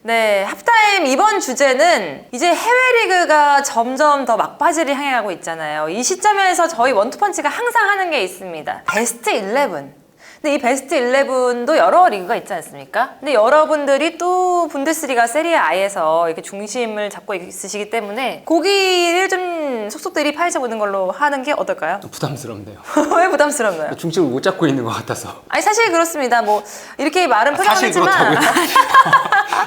네, 합타임 이번 주제는 이제 해외 리그가 점점 더 막바지를 향해 가고 있잖아요. 이 시점에서 저희 원투펀치가 항상 하는 게 있습니다. 베스트 11. 근데 이 베스트 11도 여러 리그가 있지 않습니까? 근데 여러분들이 또 분데스리가 세리에 A에서 이렇게 중심을 잡고 있으시기 때문에 고기를 좀 속속들이 파헤쳐보는 걸로 하는 게 어떨까요? 부담스럽네요. 왜 부담스럽나요? 중심을 못 잡고 있는 것 같아서. 아니 사실 그렇습니다. 뭐 이렇게 말은 표현을 사실 했지만 그렇다고요?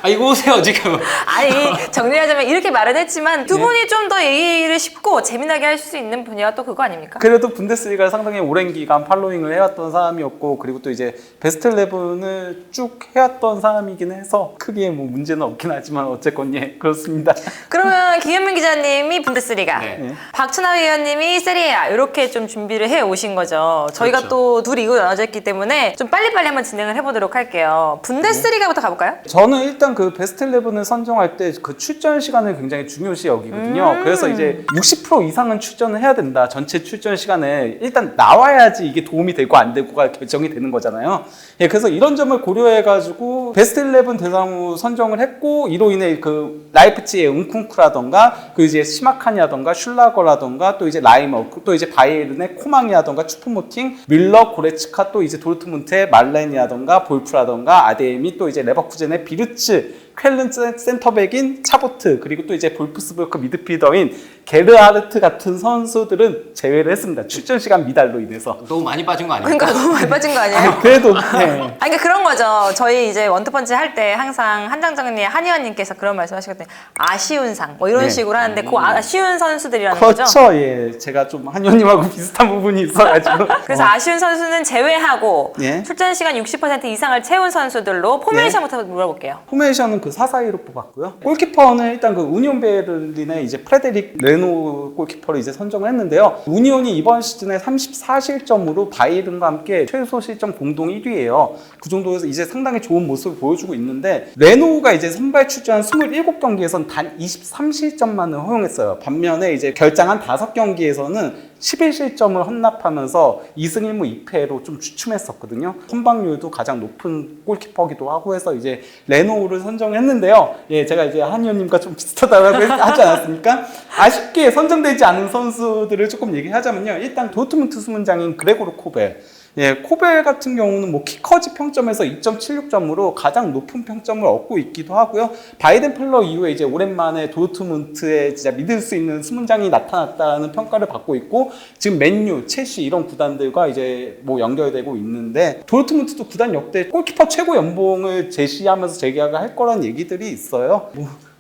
아 이거 오세요 지금. 아니 정리하자면 이렇게 말은 했지만 두 분이 좀 더 얘기를 쉽고 재미나게 할 수 있는 분야가 또 그거 아닙니까? 그래도 분데스리가를 상당히 오랜 기간 팔로잉을 해왔던 사람이었고 그리고 또 이제 베스트 11을 쭉 해왔던 사람이긴 해서 크게 뭐 문제는 없긴 하지만 어쨌건 예 그렇습니다. 그러면 김현민 기자님이 분데스리가, 네. 박춘하 위원님이 세리에A 이렇게 좀 준비를 해 오신 거죠. 저희가 그렇죠. 또 두 리그로 나눠져 있기 때문에 좀 빨리빨리 한번 진행을 해보도록 할게요. 분데스리가부터 가볼까요? 저는 일단 그 베스트 11을 선정할 때 그 출전 시간을 굉장히 중요시 여기거든요. 그래서 이제 60% 이상은 출전을 해야 된다. 전체 출전 시간에 일단 나와야지 이게 도움이 되고 안 되고가 결정이 되는 거잖아요. 예, 그래서 이런 점을 고려해가지고 베스트 11 대상으로 선정을 했고 이로 인해 그 라이프치히의 은쿵쿠라던가 그 이제 시마칸이라던가 슐라거라던가 또 이제 라이머 또 이제 바이에른의 코망이라던가 추포모팅 밀러 고레츠카 또 이제 도르트문트의 말렌이라던가 볼프라던가 아데미 또 이제 레버쿠젠의 비르츠 쾰른 센터백인 차보트 그리고 또 이제 볼프스부르크 미드필더인 게르하르트 같은 선수들은 제외를 했습니다. 출전 시간 미달로 인해서. 너무 많이 빠진 거 아닙니까? 그러니까 너무 많이 빠진 거 아니에요? 그래도 네. 아니 그러니까 그런 거죠. 저희 이제 원투펀치 할 때 항상 한장정리 한의원님께서 그런 말씀하시거든요. 아쉬운 상 뭐 이런 네. 식으로 하는데 그 아쉬운 선수들이라는 그렇죠. 거죠. 예, 제가 좀 한현님하고 비슷한 부분이 있어가지고. 그래서 아쉬운 선수는 제외하고 예. 출전 시간 60% 이상을 채운 선수들로 포메이션부터 물어볼게요. 포메이션은 그 4-4-2로 뽑았고요. 골키퍼는 일단 그 우니온 베를린의 이제 프레데릭 레노 골키퍼를 이제 선정을 했는데요. 우니온이 이번 시즌에 34실점으로 바이에른과 함께 최소 실점 공동 1위예요. 그 정도에서 이제 상당히 좋은 모습을 보여주고 있는데 레노가 이제 선발 출전한 27경기에선 단 23실점만을 허용했어요. 반면에 이제 결장한 5경기에서는 11실점을 헌납하면서 2승 1무 2패로 좀 주춤했었거든요. 선방률도 가장 높은 골키퍼기도 하고 해서 이제 레노우를 선정했는데요. 예, 제가 이제 한의원님과 좀 비슷하다고 하지 않았습니까? 아쉽게 선정되지 않은 선수들을 조금 얘기하자면요. 일단 도트문트 수문장인 그레고르 코벨. 예, 코벨 같은 경우는 뭐 키커지 평점에서 2.76점으로 가장 높은 평점을 얻고 있기도 하고요. 바이든 펠러 이후에 이제 오랜만에 도르트문트에 진짜 믿을 수 있는 수문장이 나타났다는 평가를 받고 있고 지금 맨유, 첼시 이런 구단들과 이제 뭐 연결되고 있는데 도르트문트도 구단 역대 골키퍼 최고 연봉을 제시하면서 재계약을 할 거라는 얘기들이 있어요.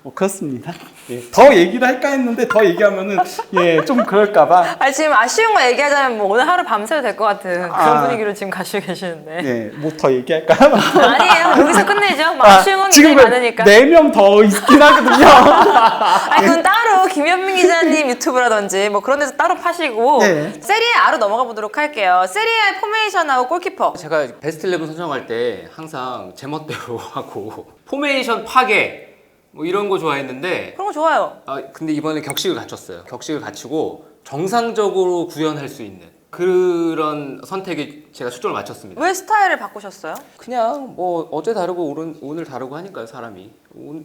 뭐 그렇습니다. 예, 더 얘기를 할까 했는데 더 얘기하면은 예, 좀 그럴까봐. 아니 지금 아쉬운 거 얘기하자면 뭐 오늘 하루 밤새도 될 것 같은 그런 분위기로 지금 가시고 계시는데. 예, 뭐 더 얘기할까요? 아니에요. 여기서 끝내죠. 뭐 아쉬운 건 굉장히 많으니까. 4명 더 있긴 하거든요. 아니 그건 따로 김현민 기자님 유튜브라든지 뭐 그런 데서 따로 파시고 네. 세리에A로 넘어가 보도록 할게요. 세리에A 포메이션하고 골키퍼. 제가 베스트 11 선정할 때 항상 제멋대로 하고 포메이션 파괴 뭐 이런 거 좋아했는데 그런 거 좋아요. 근데 이번에 격식을 갖췄어요. 격식을 갖추고 정상적으로 구현할 수 있는 그런 선택에 제가 초점을 맞췄습니다. 왜 스타일을 바꾸셨어요? 그냥 뭐 어제 다르고 오늘 다르고 하니까요 사람이.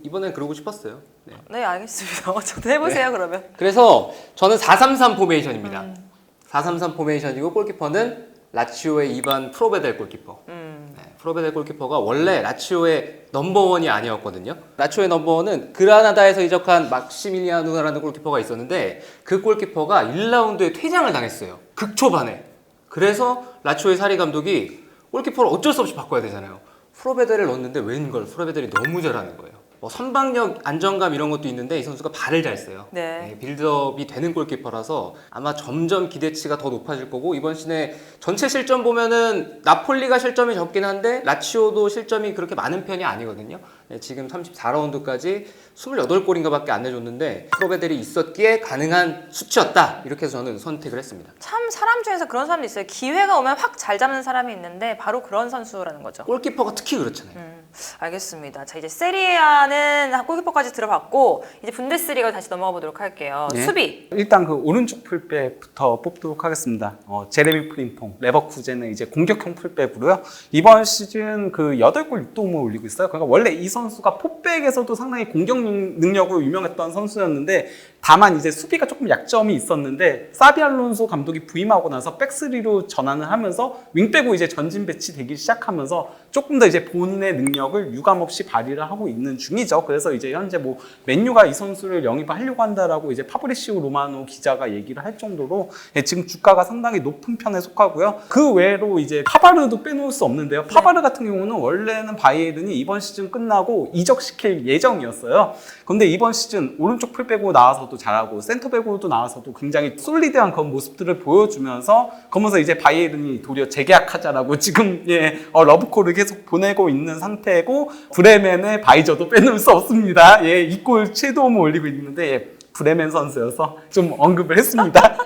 이번엔 그러고 싶었어요. 네. 네 알겠습니다. 저도 해보세요 그러면. 그래서 저는 4-3-3 포메이션입니다. 4-3-3 포메이션이고 골키퍼는 라치오의 이반 프로베델 골키퍼. 네, 프로베델 골키퍼가 원래 라치오의 넘버원이 아니었거든요. 라치오의 넘버원은 그라나다에서 이적한 막시밀리아누라는 골키퍼가 있었는데 그 골키퍼가 1라운드에 퇴장을 당했어요. 극초반에. 그래서 라치오의 사리 감독이 골키퍼를 어쩔 수 없이 바꿔야 되잖아요. 프로베델을 넣었는데 웬걸 프로베델이 너무 잘하는 거예요. 뭐 선방력, 안정감 이런 것도 있는데 이 선수가 발을 잘 써요. 네. 빌드업이 되는 골키퍼라서 아마 점점 기대치가 더 높아질 거고 이번 시즌에 전체 실점 보면은 나폴리가 실점이 적긴 한데 라치오도 실점이 그렇게 많은 편이 아니거든요. 네, 지금 34라운드까지 28골인가 밖에 안 내줬는데 프로베델이 있었기에 가능한 수치였다. 이렇게 해서 저는 선택을 했습니다. 참 사람 중에서 그런 사람도 있어요. 기회가 오면 확 잘 잡는 사람이 있는데 바로 그런 선수라는 거죠. 골키퍼가 특히 그렇잖아요. 알겠습니다. 자, 이제 세리아는 골키퍼까지 들어봤고 이제 분데스리가 다시 넘어가 보도록 할게요. 네. 수비. 일단 그 오른쪽 풀백부터 뽑도록 하겠습니다. 제레미 프림퐁, 레버쿠젠은 이제 공격형 풀백으로요. 이번 시즌 그 8골 6도움을 올리고 있어요. 그러니까 원래 이 선수가 포백에서도 상당히 공격 능력으로 유명했던 선수였는데 다만 이제 수비가 조금 약점이 있었는데 사비 알론소 감독이 부임하고 나서 백스리로 전환을 하면서 윙백으로 이제 전진 배치되기 시작하면서 조금 더 이제 본인의 능력을 유감없이 발휘를 하고 있는 중이죠. 그래서 이제 현재 뭐 맨유가 이 선수를 영입하려고 한다라고 이제 파브리시오 로마노 기자가 얘기를 할 정도로 지금 주가가 상당히 높은 편에 속하고요. 그 외로 이제 파바르도 빼놓을 수 없는데요. 파바르 같은 경우는 원래는 바이에른이 이번 시즌 끝나고 이적시킬 예정이었어요. 그런데 이번 시즌 오른쪽 풀백으로 나와서도 잘하고 센터백으로도 나와서도 굉장히 솔리드한 그런 모습들을 보여주면서 그러면서 이제 바이에른이 도리어 재계약하자라고 지금 러브콜을 계속 보내고 있는 상태고 브레멘의 바이저도 빼놓을 수 없습니다. 2골 7도움을 올리고 있는데 브레멘 선수여서 좀 언급을 했습니다.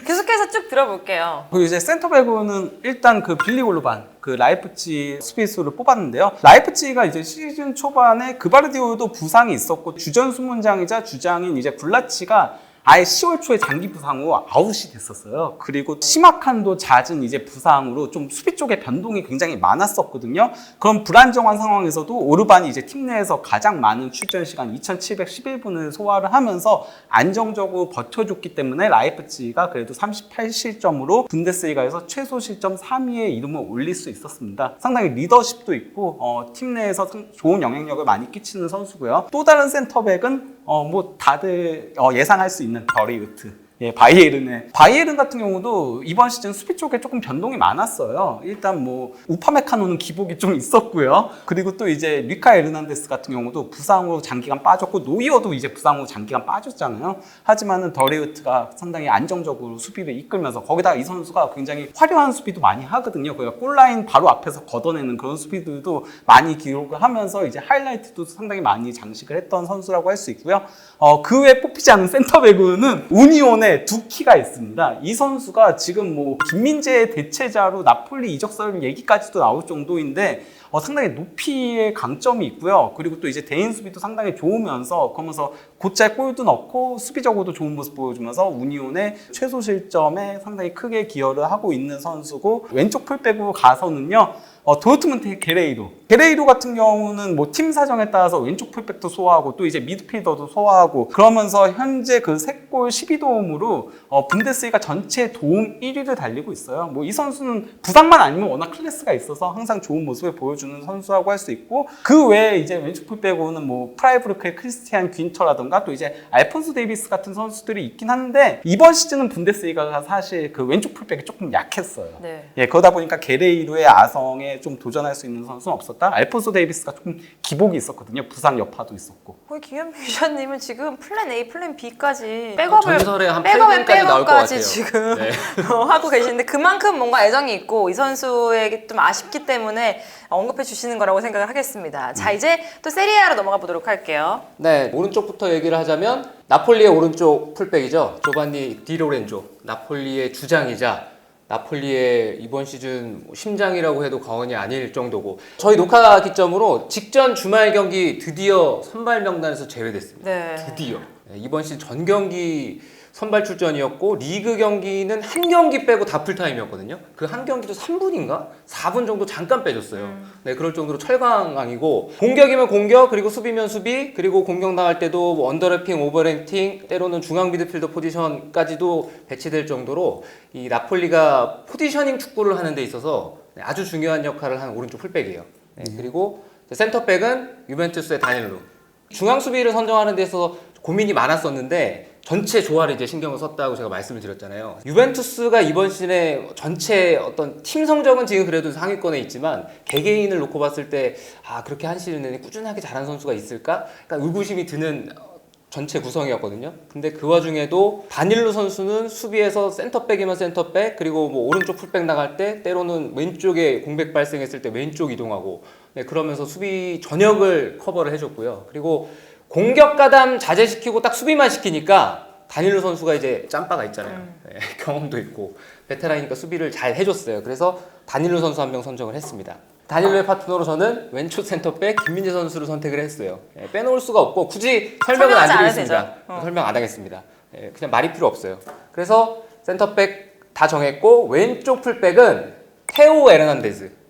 계속해서 쭉 들어볼게요. 그리고 이제 센터백으로는 일단 그 빌리 골로반, 그 라이프치 수비수를 뽑았는데요. 라이프치가 이제 시즌 초반에 그바르디올도 부상이 있었고 주전 수문장이자 주장인 이제 굴라치가 아예 10월 초에 장기 부상으로 아웃이 됐었어요. 그리고 심각한도 잦은 이제 부상으로 좀 수비 쪽에 변동이 굉장히 많았었거든요. 그런 불안정한 상황에서도 오르반이 이제 팀 내에서 가장 많은 출전 시간 2,711분을 소화를 하면서 안정적으로 버텨줬기 때문에 라이프치히가 그래도 38실점으로 분데스리가에서 최소 실점 3위에 이름을 올릴 수 있었습니다. 상당히 리더십도 있고 팀 내에서 좋은 영향력을 많이 끼치는 선수고요. 또 다른 센터백은 뭐 다들 예상할 수 있는 더리우트, 바이에른 같은 경우도 이번 시즌 수비 쪽에 조금 변동이 많았어요. 일단 뭐 우파메카노는 기복이 좀 있었고요. 그리고 또 이제 리카 에르난데스 같은 경우도 부상으로 장기간 빠졌고 노이어도 이제 부상으로 장기간 빠졌잖아요. 하지만은 더리우트가 상당히 안정적으로 수비를 이끌면서 거기다가 이 선수가 굉장히 화려한 수비도 많이 하거든요. 그러니까 골라인 바로 앞에서 걷어내는 그런 수비들도 많이 기록을 하면서 이제 하이라이트도 상당히 많이 장식을 했던 선수라고 할 수 있고요. 그 외에 뽑히지 않은 센터백은 우니온의 두키가 있습니다. 이 선수가 지금 뭐 김민재의 대체자로 나폴리 이적설 얘기까지도 나올 정도인데 상당히 높이의 강점이 있고요. 그리고 또 이제 대인 수비도 상당히 좋으면서 그러면서 곧잘 골도 넣고 수비적으로도 좋은 모습 보여주면서 우니온의 최소 실점에 상당히 크게 기여를 하고 있는 선수고 왼쪽 풀백으로 가서는요. 도르트문트의 게레이로 같은 경우는 뭐 팀 사정에 따라서 왼쪽 풀백도 소화하고 또 이제 미드필더도 소화하고 그러면서 현재 그 3골 12도움으로 분데스리가 전체 도움 1위를 달리고 있어요. 뭐 이 선수는 부상만 아니면 워낙 클래스가 있어서 항상 좋은 모습을 보여주는 선수라고 할 수 있고 그 외에 이제 왼쪽 풀백으로는 뭐 프라이부르크의 크리스티안 귄터라든가 또 이제 알폰소 데이비스 같은 선수들이 있긴 한데 이번 시즌은 분데스리가가 사실 그 왼쪽 풀백이 조금 약했어요. 네. 그러다 보니까 게레이로의 아성에 좀 도전할 수 있는 선수는 없었다. 알폰소 데이비스가 조금 기복이 있었거든요. 부상 여파도 있었고. 거의 김현미 기자님은 지금 플랜 A, 플랜 B까지 전설에 한 8강까지 나올 것 같아요. 지금 하고 계시는데 그만큼 뭔가 애정이 있고 이 선수에게 좀 아쉽기 때문에 언급해 주시는 거라고 생각을 하겠습니다. 자, 이제 또 세리아로 넘어가 보도록 할게요. 네, 오른쪽부터 얘기를 하자면 나폴리의 오른쪽 풀백이죠. 조반니 디로렌조. 나폴리의 주장이자 나폴리의 이번 시즌 심장이라고 해도 과언이 아닐 정도고 저희 녹화 기점으로 직전 주말 경기 드디어 선발 명단에서 제외됐습니다. 네. 드디어. 이번 시즌 전 경기 선발 출전이었고 리그 경기는 한 경기 빼고 다 풀타임이었거든요. 그 한 경기도 3분인가? 4분 정도 잠깐 빼줬어요. 네, 그럴 정도로 철강왕이고 공격이면 공격, 그리고 수비면 수비, 그리고 공격 나갈 때도 뭐 언더래핑, 오버래핑, 때로는 중앙 미드필더 포지션까지도 배치될 정도로 이 나폴리가 포지셔닝 축구를 하는 데 있어서 아주 중요한 역할을 하는 오른쪽 풀백이에요. 네, 그리고 센터백은 유벤투스의 다닐로. 중앙 수비를 선정하는 데 있어서 고민이 많았었는데 전체 조화를 이제 신경을 썼다고 제가 말씀을 드렸잖아요. 유벤투스가 이번 시즌에 전체 어떤 팀 성적은 지금 그래도 상위권에 있지만 개개인을 놓고 봤을 때 그렇게 한 시즌 내내 꾸준하게 잘한 선수가 있을까? 그러니까 의구심이 드는 전체 구성이었거든요. 근데 그 와중에도 다닐로 선수는 수비에서 센터백이면 센터백, 그리고 뭐 오른쪽 풀백 나갈 때 때로는 왼쪽에 공백 발생했을 때 왼쪽 이동하고 그러면서 수비 전역을 커버를 해줬고요. 그리고 공격 가담 자제시키고 딱 수비만 시키니까 다닐로 선수가 이제 짬바가 있잖아요. 네, 경험도 있고 베테랑이니까 수비를 잘 해줬어요. 그래서 다닐로 선수 한 명 선정을 했습니다. 다닐로의 파트너로 저는 왼쪽 센터백 김민재 선수를 선택을 했어요. 예, 빼놓을 수가 없고 굳이 설명은 안 설명하지 드리겠습니다. 않아도 되죠. 설명 안 하겠습니다. 예, 그냥 말이 필요 없어요. 그래서 센터백 다 정했고 왼쪽 풀백은 테오 에르난데즈.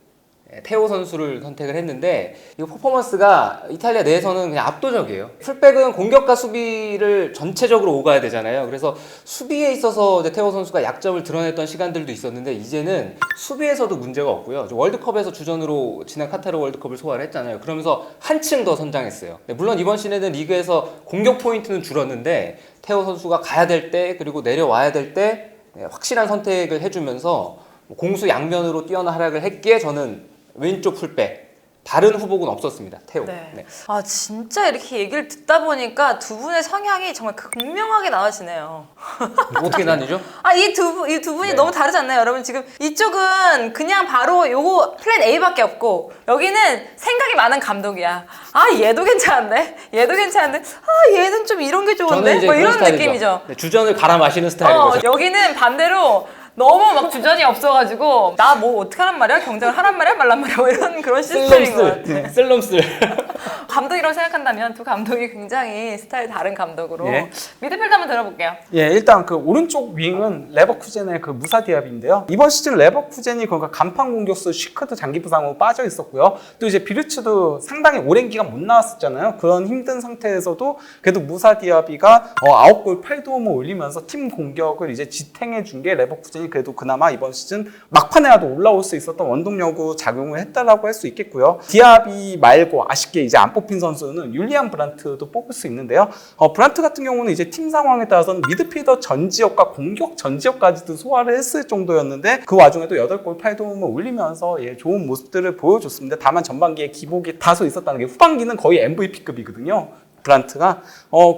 테오 선수를 선택을 했는데 이 퍼포먼스가 이탈리아 내에서는 그냥 압도적이에요. 풀백은 공격과 수비를 전체적으로 오가야 되잖아요. 그래서 수비에 있어서 이제 테오 선수가 약점을 드러냈던 시간들도 있었는데 이제는 수비에서도 문제가 없고요. 월드컵에서 주전으로 지난 카타르 월드컵을 소화를 했잖아요. 그러면서 한층 더 선장했어요. 물론 이번 시즌에는 리그에서 공격 포인트는 줄었는데 테오 선수가 가야 될 때 그리고 내려와야 될 때 확실한 선택을 해주면서 공수 양면으로 뛰어난 활약을 했기에 저는 왼쪽 풀백 다른 후보군 없었습니다. 테오. 네. 네. 아 진짜 이렇게 얘기를 듣다 보니까 두 분의 성향이 정말 극명하게 나와지네요. 어떻게 나뉘죠? 아 이 두 분이 네. 너무 다르지 않나요? 여러분 지금 이쪽은 그냥 바로 요거 플랜 A밖에 없고 여기는 생각이 많은 감독이야. 아 얘도 괜찮은데? 얘도 괜찮은데? 아 얘는 좀 이런 게 좋은데? 저는 이제 뭐 그런 이런 스타일이죠. 느낌이죠. 네, 주전을 갈아 마시는 스타일인 거죠. 여기는 반대로 너무 막 주전이 없어가지고 나 뭐 어떻게 하란 말이야? 경쟁을 하란 말이야? 말란 말이야? 뭐 이런 그런 시스템인 것 같아. 쓸럼쓸. 감독이라고 생각한다면 두 감독이 굉장히 스타일 다른 감독으로 예. 미드필드 한번 들어볼게요. 예, 일단 그 오른쪽 윙은 레버쿠젠의 그 무사 디아비인데요. 이번 시즌 레버쿠젠이 그러니까 간판 공격수 슈크도 장기 부상으로 빠져 있었고요. 또 이제 비르츠도 상당히 오랜 기간 못 나왔었잖아요. 그런 힘든 상태에서도 그래도 무사 디아비가 9골 8도움을 올리면서 팀 공격을 이제 지탱해 준 게 레버쿠젠이 그래도 그나마 이번 시즌 막판에라도 올라올 수 있었던 원동력으로 작용을 했다라고 할 수 있겠고요. 디아비 말고 아쉽게 이제 안 뽑힌 선수는 율리안 브란트도 뽑을 수 있는데요. 브란트 같은 경우는 이제 팀 상황에 따라서는 미드필더 전 지역과 공격 전 지역까지도 소화를 했을 정도였는데 그 와중에도 8골 8도움을 올리면서 좋은 모습들을 보여줬습니다. 다만 전반기에 기복이 다소 있었다는 게 후반기는 거의 MVP급이거든요. 브란트가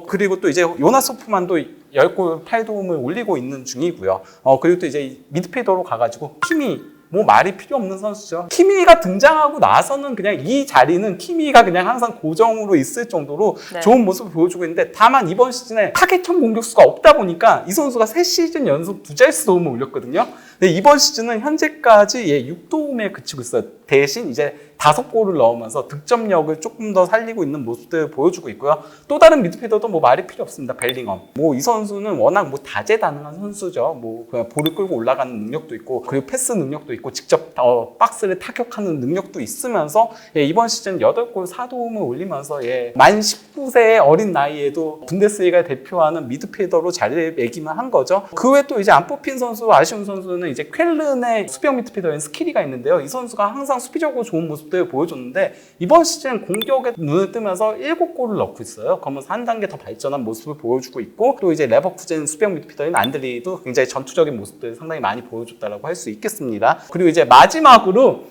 그리고 또 이제 요나스 호프만도 10골 8도움을 올리고 있는 중이고요. 그리고 또 이제 미드필더로 가가지고 키미 뭐 말이 필요 없는 선수죠. 키미가 등장하고 나서는 그냥 이 자리는 키미가 그냥 항상 고정으로 있을 정도로 네. 좋은 모습을 보여주고 있는데 다만 이번 시즌에 타겟형 공격수가 없다 보니까 이 선수가 3시즌 연속 2자릿수 도움을 올렸거든요. 근데 이번 시즌은 현재까지 6도움에 그치고 있어요. 대신 이제 5골을 넣으면서 득점력을 조금 더 살리고 있는 모습들을 보여주고 있고요. 또 다른 미드필더도 뭐 말이 필요 없습니다. 벨링엄. 뭐 이 선수는 워낙 뭐 다재다능한 선수죠. 뭐 그냥 볼을 끌고 올라가는 능력도 있고 그리고 패스 능력도 있고 직접 박스를 타격하는 능력도 있으면서 이번 시즌 8골 4도움을 올리면서 만 19세의 어린 나이에도 분데스리가 대표하는 미드필더로 자리를 매기만 한 거죠. 그 외에 또 이제 안 뽑힌 선수, 아쉬운 선수는 이제 쾰른의 수비형 미드필더인 스키리가 있는데요. 이 선수가 항상 수비적으로 좋은 모습들을 보여줬는데 이번 시즌 공격에 눈을 뜨면서 7골을 넣고 있어요. 그러면서 한 단계 더 발전한 모습을 보여주고 있고 또 이제 레버쿠젠 수비형 미드필더인 안드리도 굉장히 전투적인 모습들을 상당히 많이 보여줬다고 할 수 있겠습니다. 그리고 이제 마지막으로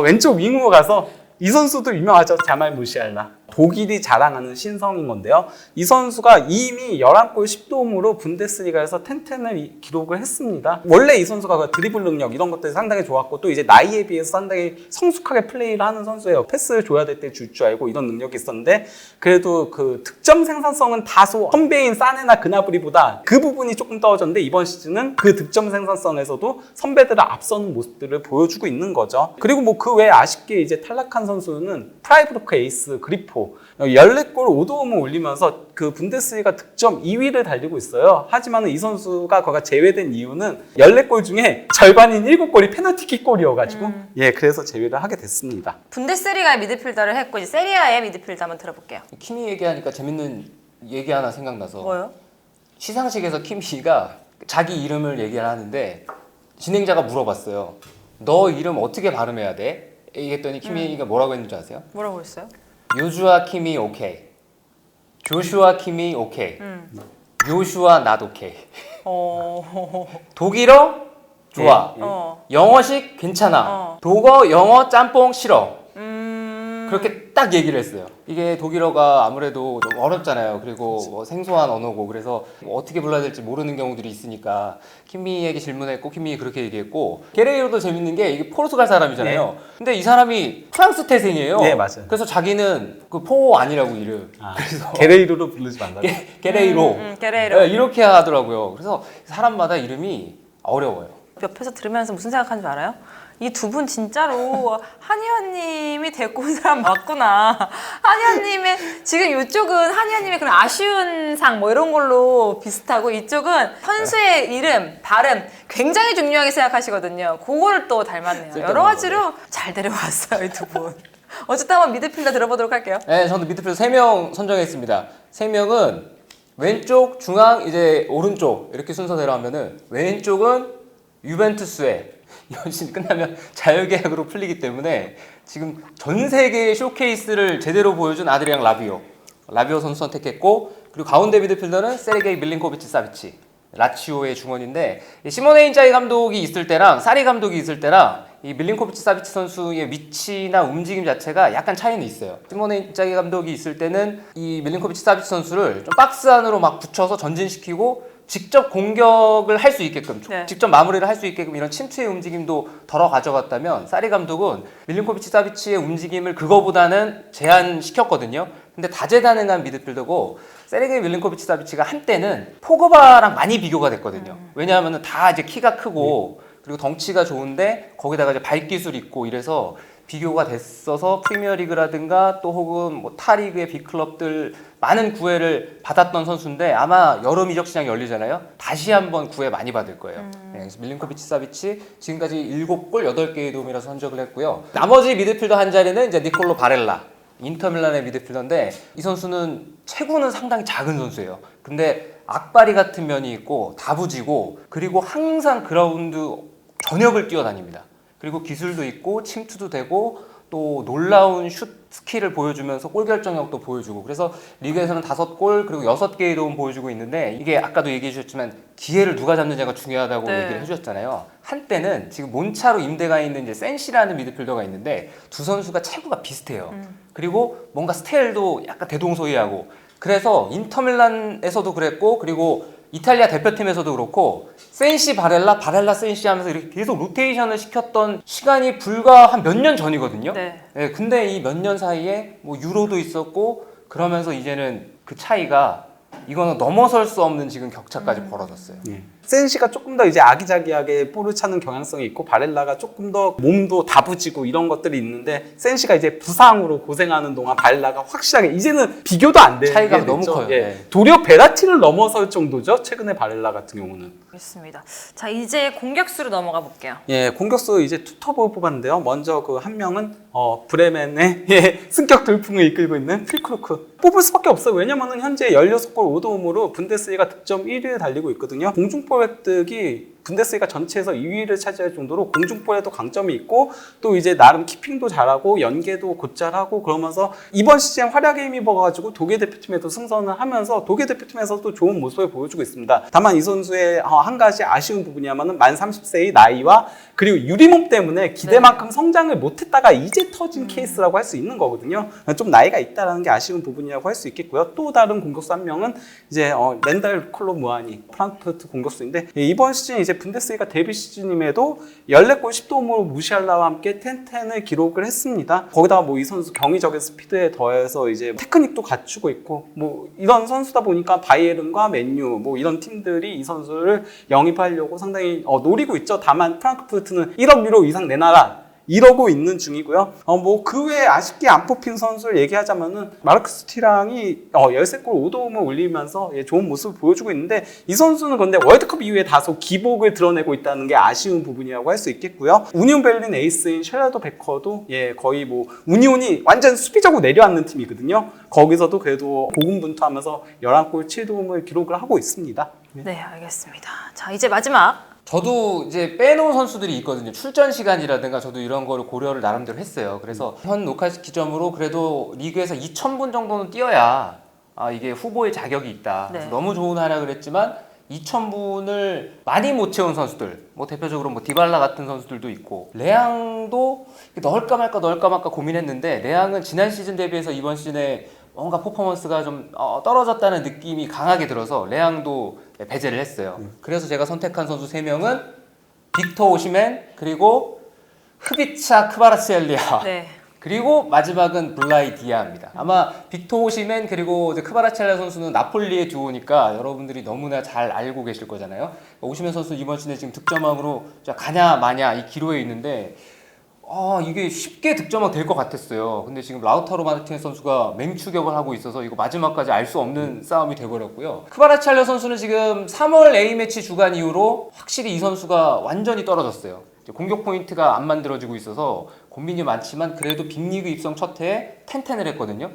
왼쪽 윙으로 가서 이 선수도 유명하죠. 자말 무시알라. 독일이 자랑하는 신성인 건데요. 이 선수가 이미 11골 10도움으로 분데스리가에서 텐텐을 기록을 했습니다. 원래 이 선수가 그 드리블 능력 이런 것들이 상당히 좋았고 또 이제 나이에 비해서 상당히 성숙하게 플레이를 하는 선수예요. 패스를 줘야 될 때 줄 줄 알고 이런 능력이 있었는데 그래도 그 득점 생산성은 다소 선배인 사네나 그나브리보다 그 부분이 조금 떨어졌는데 이번 시즌은 그 득점 생산성에서도 선배들을 앞서는 모습들을 보여주고 있는 거죠. 그리고 뭐 그 외에 아쉽게 이제 탈락한 선수는 프라이브루크 에이스 그리포 14골 5도움을 올리면서 그 분데스리가 득점 2위를 달리고 있어요. 하지만 이 선수가 거기가 제외된 이유는 14골 중에 절반인 7골이 페널티킥 골이어가지고 그래서 제외를 하게 됐습니다. 분데스리가의 미드필더를 했고 이제 세리아의 미드필더 한번 들어볼게요. 키미 얘기하니까 재밌는 얘기 하나 생각나서 뭐요? 시상식에서 키미가 자기 이름을 얘기를 하는데 진행자가 물어봤어요. 너 이름 어떻게 발음해야 돼? 얘기했더니 키미가 뭐라고 했는지 아세요? 뭐라고 했어요? 요주아 키미 오케이, 조슈아 키미 오케이, 요슈아 낫 오케이. 독일어 좋아, 영어식 괜찮아, 독어 영어 짬뽕 싫어. 그렇게 딱 얘기를 했어요. 이게 독일어가 아무래도 좀 어렵잖아요. 그리고 뭐 생소한 언어고 그래서 뭐 어떻게 불러야 될지 모르는 경우들이 있으니까 키미에게 질문했고 키미 그렇게 얘기했고 게레이로도 재밌는 게 이게 포르투갈 사람이잖아요. 근데 이 사람이 프랑스 태생이에요. 네, 맞아요. 그래서 자기는 그 포 아니라고 이름. 그래서 게레이로로 부르지 말라고. 게레이로. 게레이로. 네, 이렇게 하더라고요. 그래서 사람마다 이름이 어려워요. 옆에서 들으면서 무슨 생각하는 줄 알아요? 이 두 분 진짜로 한의원님이 데리고 온 사람 맞구나. 한의원님의 지금 이쪽은 한의원님의 그런 아쉬운 상 뭐 이런 걸로 비슷하고 이쪽은 선수의 이름, 발음 굉장히 중요하게 생각하시거든요. 그거를 또 닮았네요. 여러 가지로 잘 데려왔어요, 이 두 분. 어쨌든 한번 미드필더 들어보도록 할게요. 네, 저는 미드필더 3명 선정했습니다. 3명은 왼쪽, 중앙, 이제 오른쪽 이렇게 순서대로 하면은 왼쪽은 유벤투스의 이번 시즌 끝나면 자유계약으로 풀리기 때문에 지금 전 세계의 쇼케이스를 제대로 보여준 아드리안 라비오 선수 선택했고, 그리고 가운데 미드필더는 세르게이 밀린코비치 사비치, 라치오의 중원인데, 시모네 인자기 감독이 있을 때랑 사리 감독이 있을 때랑 이 밀린코비치 사비치 선수의 위치나 움직임 자체가 약간 차이는 있어요. 시모네 인자기 감독이 있을 때는 이 밀린코비치 사비치 선수를 좀 박스 안으로 막 붙여서 전진시키고 직접 공격을 할 수 있게끔, 네. 직접 마무리를 할 수 있게끔 이런 침투의 움직임도 덜어 가져갔다면, 사리 감독은 밀린코비치 사비치의 움직임을 그거보다는 제한시켰거든요. 근데 다재다능한 미드필더고, 세르게이 밀린코비치 사비치가 한때는 포그바랑 많이 비교가 됐거든요. 왜냐하면 다 이제 키가 크고 그리고 덩치가 좋은데 거기다가 이제 발기술 있고 이래서 비교가 됐어서 프리미어리그라든가 또 혹은 뭐 타리그의 빅클럽들 많은 구애를 받았던 선수인데, 아마 여름 이적 시장이 열리잖아요. 다시 한번 구애 많이 받을 거예요. 네, 그래서 밀린코비치 사비치 지금까지 7골 8개의 도움이라서 선정을 했고요. 나머지 미드필더 한 자리는 이제 니콜로 바렐라, 인터밀란의 미드필더인데, 이 선수는 체구는 상당히 작은 선수예요. 근데 악바리 같은 면이 있고 다부지고, 그리고 항상 그라운드 전역을 뛰어다닙니다. 그리고 기술도 있고 침투도 되고 또 놀라운 슛 스킬을 보여주면서 골 결정력도 보여주고, 그래서 리그에서는 5골 그리고 6개의 도움 보여주고 있는데, 이게 아까도 얘기해 주셨지만 기회를 누가 잡느냐가 중요하다고 네. 얘기를 해주셨잖아요. 한때는 지금 몬차로 임대가 있는 이제 센시라는 미드필더가 있는데, 두 선수가 체구가 비슷해요. 그리고 뭔가 스타일도 약간 대동소이하고, 그래서 인터밀란에서도 그랬고, 그리고 이탈리아 대표팀에서도 그렇고 센시 바렐라 센시 하면서 이렇게 계속 로테이션을 시켰던 시간이 불과 한 몇 년 전이거든요. 네. 네, 근데 이 몇 년 사이에 뭐 유로도 있었고 그러면서 이제는 그 차이가, 이거는 넘어설 수 없는 지금 격차까지 벌어졌어요. 센시가 조금 더 이제 아기자기하게 볼을 차는 경향성이 있고, 바렐라가 조금 더 몸도 다부지고 이런 것들이 있는데, 센시가 이제 부상으로 고생하는 동안 바렐라가 확실하게 이제는 비교도 안 되는 차이가 게 너무 됐죠. 커요. 예. 네. 도리어 베라티를 넘어설 정도죠. 최근에 바렐라 같은 경우는. 알겠습니다. 자, 이제 공격수로 넘어가 볼게요. 예, 공격수 이제 투톱을 뽑았는데요. 먼저 그 한 명은 브레멘의 승격 돌풍을 이끌고 있는 필크루크. 뽑을 수밖에 없어요. 왜냐면은 현재 16골 5도움으로 분데스리가 득점 1위를 달리고 있거든요. 공중볼 획득이 분데스리가 전체에서 2위를 차지할 정도로 공중볼에도 강점이 있고, 또 이제 나름 키핑도 잘하고 연계도 곧잘하고, 그러면서 이번 시즌 활약에 힘입어가지고 독일 대표팀에도 승선을 하면서 독일 대표팀에서도 좋은 모습을 보여주고 있습니다. 다만 이 선수의 한 가지 아쉬운 부분이야말은 만 30세의 나이와 그리고 유리몸 때문에 기대만큼 성장을 못했다가 이제 터진 케이스라고 할 수 있는 거거든요. 좀 나이가 있다는 게 아쉬운 부분이라고 할 수 있겠고요. 또 다른 공격수 한 명은 이제 렌달 콜로무아니, 프랑크푸르트 공격수인데, 이번 시즌 이제 분데스리가 데뷔 시즌임에도 14골 10도움으로 무시알라와 함께 10-10을 기록을 했습니다. 거기다가 뭐 이 선수 경이적인 스피드에 더해서 이제 테크닉도 갖추고 있고, 뭐 이런 선수다 보니까 바이에른과 맨유 뭐 이런 팀들이 이 선수를 영입하려고 상당히 노리고 있죠. 다만 프랑크푸르트는 1억 유로 이상 내놔라 이러고 있는 중이고요. 뭐 그 외에 아쉽게 안 뽑힌 선수를 얘기하자면은 마르크스 티랑이 13골 5도움을 올리면서 좋은 모습을 보여주고 있는데, 이 선수는 근데 월드컵 이후에 다소 기복을 드러내고 있다는 게 아쉬운 부분이라고 할 수 있겠고요. 우니온 베를린 에이스인 셰라도 베커도 거의 뭐 우니온이 완전 수비적으로 내려앉는 팀이거든요. 거기서도 그래도 고군분투하면서 11골 7도움을 기록을 하고 있습니다. 네, 알겠습니다. 자, 이제 마지막. 저도 이제 빼놓은 선수들이 있거든요. 출전 시간이라든가 저도 이런 거를 고려를 나름대로 했어요. 그래서 현 녹화 기점으로 그래도 리그에서 2,000분 정도는 뛰어야 이게 후보의 자격이 있다. 네. 너무 좋은 활약을 했지만 2,000분을 많이 못 채운 선수들, 뭐 대표적으로 뭐 디발라 같은 선수들도 있고, 레앙도 넣을까 말까 고민했는데, 레앙은 지난 시즌 대비해서 이번 시즌에 뭔가 퍼포먼스가 좀 떨어졌다는 느낌이 강하게 들어서 레앙도 배제를 했어요. 그래서 제가 선택한 선수 3명은 빅터 오시멘, 그리고 흡이차 크바라츠엘리아. 네. 그리고 마지막은 블라이디아입니다. 아마 빅토 오시멘 그리고 이제 크바라첼라 선수는 나폴리의 듀오니까 여러분들이 너무나 잘 알고 계실 거잖아요. 오시멘 선수 이번 시즌에 지금 득점왕으로 가냐 마냐 이 기로에 있는데 이게 쉽게 득점왕 될 것 같았어요. 근데 지금 라우타로 마르티네스 선수가 맹추격을 하고 있어서 이거 마지막까지 알 수 없는 싸움이 돼버렸고요. 크바라첼라 선수는 지금 3월 A매치 주간 이후로 확실히 이 선수가 완전히 떨어졌어요. 공격 포인트가 안 만들어지고 있어서 고민이 많지만 그래도 빅리그 입성 첫 해에 텐텐을 했거든요.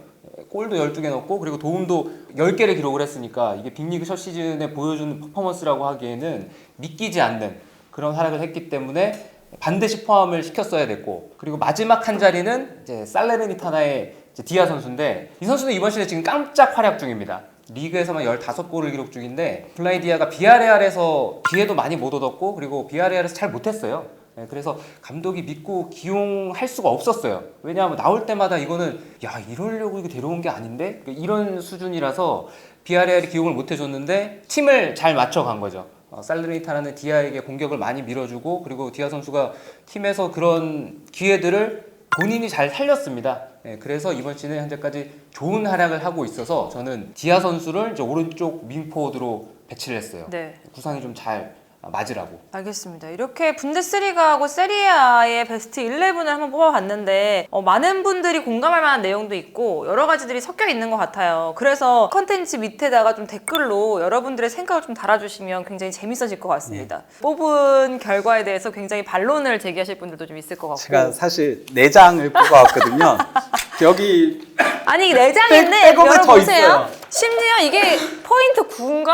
골도 12개 넣었고 그리고 도움도 10개를 기록을 했으니까 이게 빅리그 첫 시즌에 보여주는 퍼포먼스라고 하기에는 믿기지 않는 그런 활약을 했기 때문에 반드시 포함을 시켰어야 됐고, 그리고 마지막 한 자리는 이제 살레르니타나의 디아 선수인데 이 선수는 이번 시즌에 지금 깜짝 활약 중입니다. 리그에서만 15골을 기록 중인데 블라이디아가 비아레알에서 기회도 많이 못 얻었고 그리고 비아레알에서 잘 못했어요. 그래서 감독이 믿고 기용할 수가 없었어요. 왜냐하면 나올 때마다 이거는 야 이러려고 이거 데려온 게 아닌데 이런 수준이라서 비아레알이 기용을 못 해줬는데 팀을 잘 맞춰간 거죠. 살르니타나는 디아에게 공격을 많이 밀어주고 그리고 디아 선수가 팀에서 그런 기회들을 본인이 잘 살렸습니다. 그래서 이번 시즌 현재까지 좋은 활약을 하고 있어서 저는 디아 선수를 이제 오른쪽 윙포워드로 배치를 했어요. 네. 구상이 좀 잘 맞으라고. 알겠습니다. 이렇게 분데스리가하고 세리아의 베스트 11을 한번 뽑아봤는데 많은 분들이 공감할 만한 내용도 있고 여러 가지들이 섞여 있는 것 같아요. 그래서 컨텐츠 밑에다가 좀 댓글로 여러분들의 생각을 좀 달아주시면 굉장히 재밌어질 것 같습니다. 뽑은 결과에 대해서 굉장히 반론을 제기하실 분들도 좀 있을 것 같고. 제가 사실 4장을 뽑아왔거든요. 여기 아니 4장인데 백업에 여러분 더 보세요. 있어요. 심지어 이게 포인트 9인가?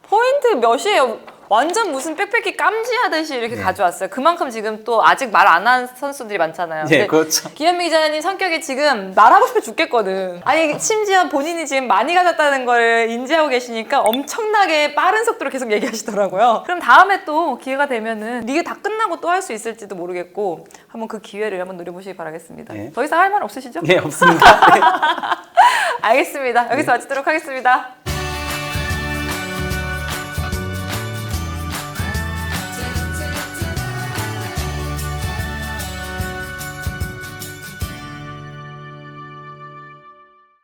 포인트 몇이에요? 완전 무슨 빽빽히 깜지하듯이 이렇게 가져왔어요. 그만큼 지금 또 아직 말 안 한 선수들이 많잖아요. 예, 그렇죠. 기현미 기자님 성격이 지금 말하고 싶어 죽겠거든. 아니 심지어 본인이 지금 많이 가졌다는 걸 인지하고 계시니까 엄청나게 빠른 속도로 계속 얘기하시더라고요. 그럼 다음에 또 기회가 되면은 리그 다 끝나고 또 할 수 있을지도 모르겠고 한번 그 기회를 한번 노려보시기 바라겠습니다. 네. 더 이상 할 말 없으시죠? 네, 없습니다. 네. 알겠습니다. 여기서 마치도록 하겠습니다.